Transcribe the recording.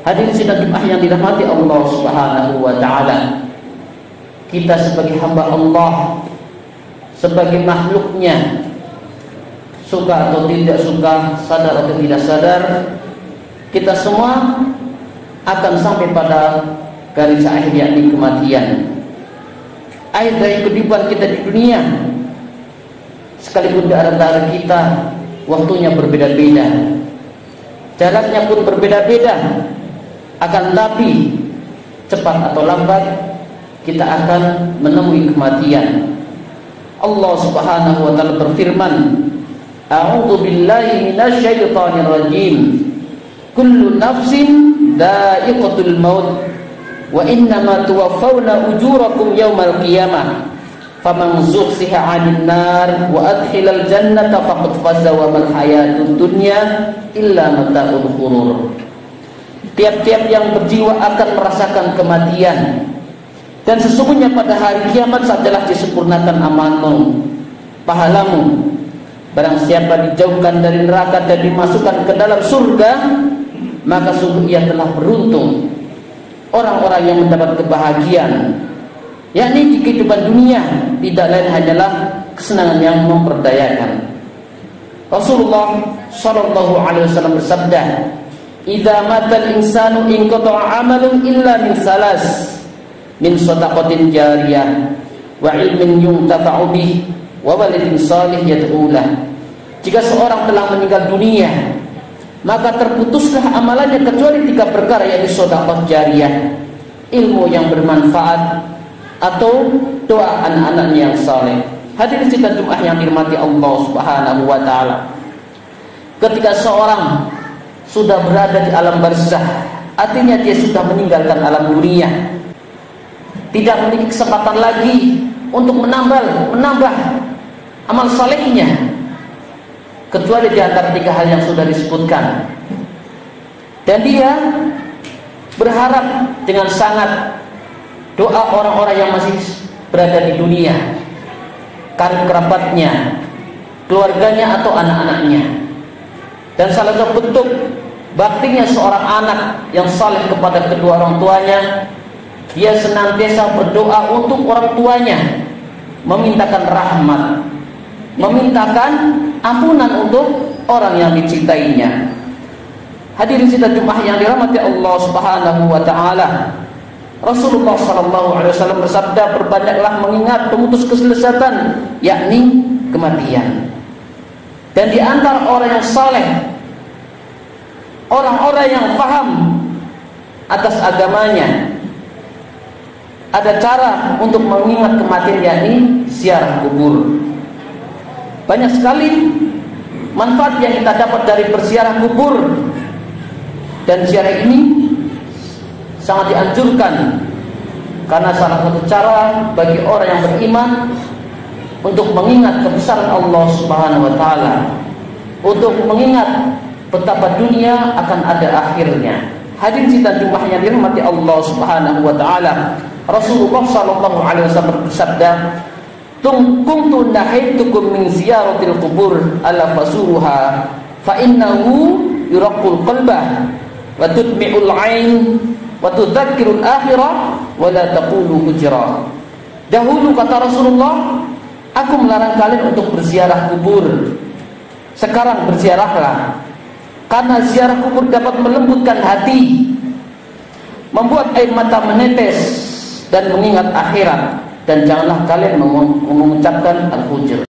Hadirin sidang Jumat yang dirahmati Allah Subhanahu wa taala. Kita sebagai hamba Allah, sebagai makhluknya, suka atau tidak suka, sadar atau tidak sadar, kita semua akan sampai pada garis akhir, yakni kematian. Akhir dari kehidupan kita di dunia, sekalipun di antara kita waktunya berbeda-beda, jaraknya pun berbeda-beda, akan tapi cepat atau lambat kita akan menemui kematian. Allah Subhanahu wa taala berfirman, A'udzu billahi minasyaitonir rajim. Kullu nafsin dha'iqatul maut wa innama tuwaffawna ujurakum yaumal qiyamah. Faman zuhziha 'anil nar wa adkhilal jannata faqad faza wa mal hayatud dunya illa mata'ul ghurur. Tiap-tiap yang berjiwa akan merasakan kematian, dan sesungguhnya pada hari kiamat saatlah disempurnakan amalmu, pahalamu. Barang siapa dijauhkan dari neraka dan dimasukkan ke dalam surga, maka sungguh ia telah beruntung. Orang-orang yang mendapat kebahagiaan, yakni di kehidupan dunia, tidak lain hanyalah kesenangan yang memperdayakan. Rasulullah sallallahu alaihi wasallam bersabda, "Idza matal insanu inqata'a 'amaluhu illa min salas, min shadaqatin jariyah wa ilmin yuntafa'u bih wa walidin salih yad'ulah." Jika seorang telah meninggal dunia, maka terputuslah amalannya kecuali 3 perkara, yaitu sedekah jariyah, ilmu yang bermanfaat, atau doa anak-anaknya yang saleh. Hadirin sidang Jumat yang dirahmati Allah Subhanahu wa taala. Ketika seorang sudah berada di alam barzakh, artinya dia sudah meninggalkan alam dunia, tidak memiliki kesempatan lagi untuk menambah amal salehnya, kecuali di antara 3 hal yang sudah disebutkan. Dan dia berharap dengan sangat doa orang-orang yang masih berada di dunia, karib kerabatnya, keluarganya atau anak-anaknya. Dan salah satu bentuk baktinya seorang anak yang saleh kepada kedua orang tuanya, dia senantiasa berdoa untuk orang tuanya, memintakan rahmat, memintakan ampunan untuk orang yang dicintainya. Hadirin sidang Jumat yang dirahmati Allah Subhanahu wa taala. Rasulullah sallallahu alaihi wasallam bersabda, "Perbanyaklah mengingat pemutus keselesatan, yakni kematian." Dan di antara orang yang saleh, orang-orang yang paham atas agamanya, ada cara untuk mengingat kematian, yakni ziarah kubur. Banyak sekali manfaat yang kita dapat dari berziarah kubur, dan ziarah ini sangat dianjurkan, karena salah satu cara bagi orang yang beriman untuk mengingat kebesaran Allah Subhanahu wa taala, untuk mengingat betapa dunia akan ada akhirnya. Hadirin sidang Jumat yang dirahmati Allah Subhanahu wa taala. Rasulullah sallallahu alaihi wasallam bersabda, "Kuntu nahaitukum min ziyaratil qubur ala fasuruha fa innahu yuraqqul qalba wa tudmi'ul 'ain wa tudzakirul akhirah wa la taqulu hujra." Dahulu, kata Rasulullah, aku melarang kalian untuk berziarah kubur. Sekarang berziarahlah, karena ziarah kubur dapat melembutkan hati, membuat air mata menetes dan mengingat akhirat. Dan janganlah kalian mengucapkan al-hujr.